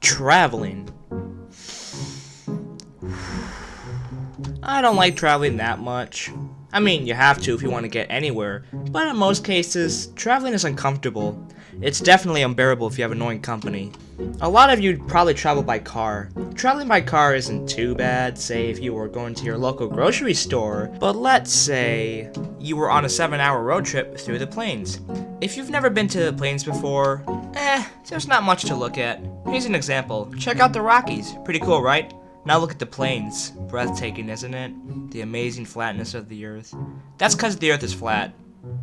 Traveling. I don't like traveling that much. I mean, you have to if you want to get anywhere, but in most cases, traveling is uncomfortable. It's definitely unbearable if you have annoying company. A lot of you'd probably travel by car. Traveling by car isn't too bad, say if you were going to your local grocery store, but let's say you were on a 7-hour road trip through the plains. If you've never been to the plains before, there's not much to look at. Here's an example. Check out the Rockies. Pretty cool, right? Now look at the plains. Breathtaking, isn't it? The amazing flatness of the earth. That's because the earth is flat.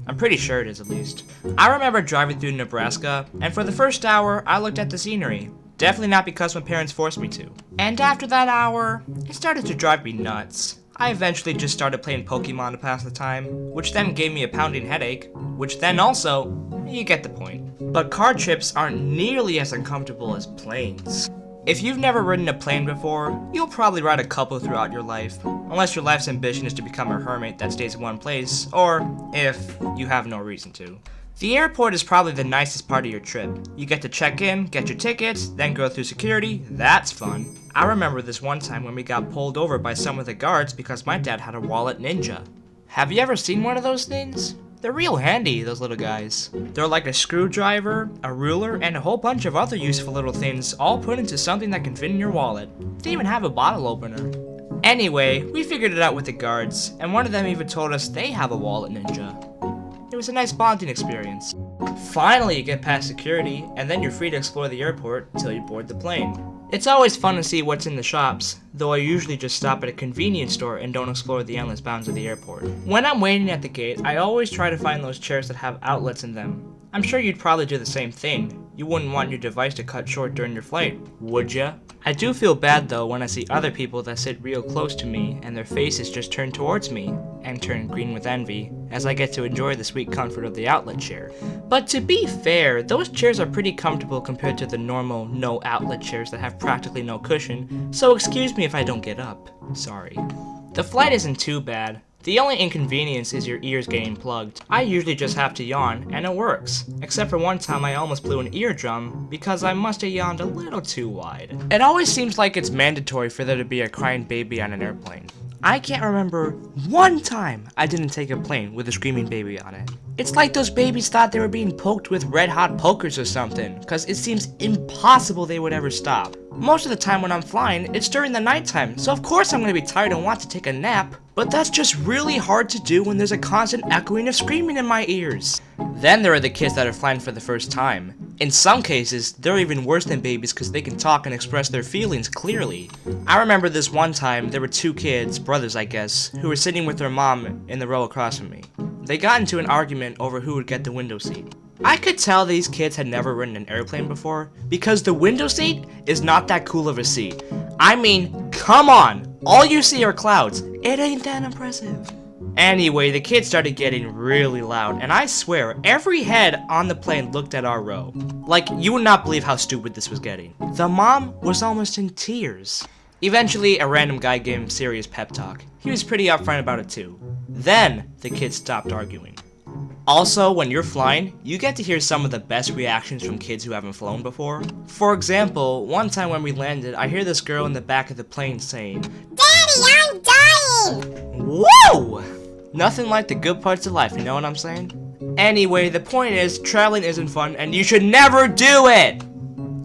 I'm pretty sure it is, at least. I remember driving through Nebraska, and for the first hour, I looked at the scenery. Definitely not because my parents forced me to. And after that hour, it started to drive me nuts. I eventually just started playing Pokemon to pass the time, which then gave me a pounding headache, which then also, you get the point. But car trips aren't nearly as uncomfortable as planes. If you've never ridden a plane before, you'll probably ride a couple throughout your life, unless your life's ambition is to become a hermit that stays in one place, or if you have no reason to. The airport is probably the nicest part of your trip. You get to check in, get your tickets, then go through security. That's fun. I remember this one time when we got pulled over by some of the guards because my dad had a wallet ninja. Have you ever seen one of those things? They're real handy, those little guys. They're like a screwdriver, a ruler, and a whole bunch of other useful little things all put into something that can fit in your wallet. They even have a bottle opener. Anyway, we figured it out with the guards, and one of them even told us they have a wallet ninja. It was a nice bonding experience. Finally, you get past security, and then you're free to explore the airport until you board the plane. It's always fun to see what's in the shops, though I usually just stop at a convenience store and don't explore the endless bounds of the airport. When I'm waiting at the gate, I always try to find those chairs that have outlets in them. I'm sure you'd probably do the same thing. You wouldn't want your device to cut short during your flight, would ya? I do feel bad though when I see other people that sit real close to me and their faces just turn towards me and turn green with envy as I get to enjoy the sweet comfort of the outlet chair. But to be fair, those chairs are pretty comfortable compared to the normal no outlet chairs that have practically no cushion, so excuse me if I don't get up. Sorry. The flight isn't too bad. The only inconvenience is your ears getting plugged. I usually just have to yawn, and it works. Except for one time I almost blew an eardrum because I must have yawned a little too wide. It always seems like it's mandatory for there to be a crying baby on an airplane. I can't remember one time I didn't take a plane with a screaming baby on it. It's like those babies thought they were being poked with red hot pokers or something, because it seems impossible they would ever stop. Most of the time when I'm flying, it's during the nighttime, so of course I'm going to be tired and want to take a nap, but that's just really hard to do when there's a constant echoing of screaming in my ears. Then there are the kids that are flying for the first time. In some cases, they're even worse than babies because they can talk and express their feelings clearly. I remember this one time, there were two kids, brothers I guess, who were sitting with their mom in the row across from me. They got into an argument over who would get the window seat. I could tell these kids had never ridden an airplane before, because the window seat is not that cool of a seat. I mean, come on! All you see are clouds. It ain't that impressive. Anyway, the kids started getting really loud, and I swear, every head on the plane looked at our row. Like, you would not believe how stupid this was getting. The mom was almost in tears. Eventually, a random guy gave him serious pep talk. He was pretty upfront about it too. Then, the kids stopped arguing. Also, when you're flying, you get to hear some of the best reactions from kids who haven't flown before. For example, one time when we landed, I hear this girl in the back of the plane saying, "Daddy, I'm dying!" Whoa! Nothing like the good parts of life, you know what I'm saying? Anyway, the point is, traveling isn't fun and you should never do it!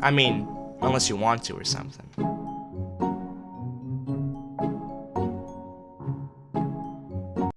I mean, unless you want to or something.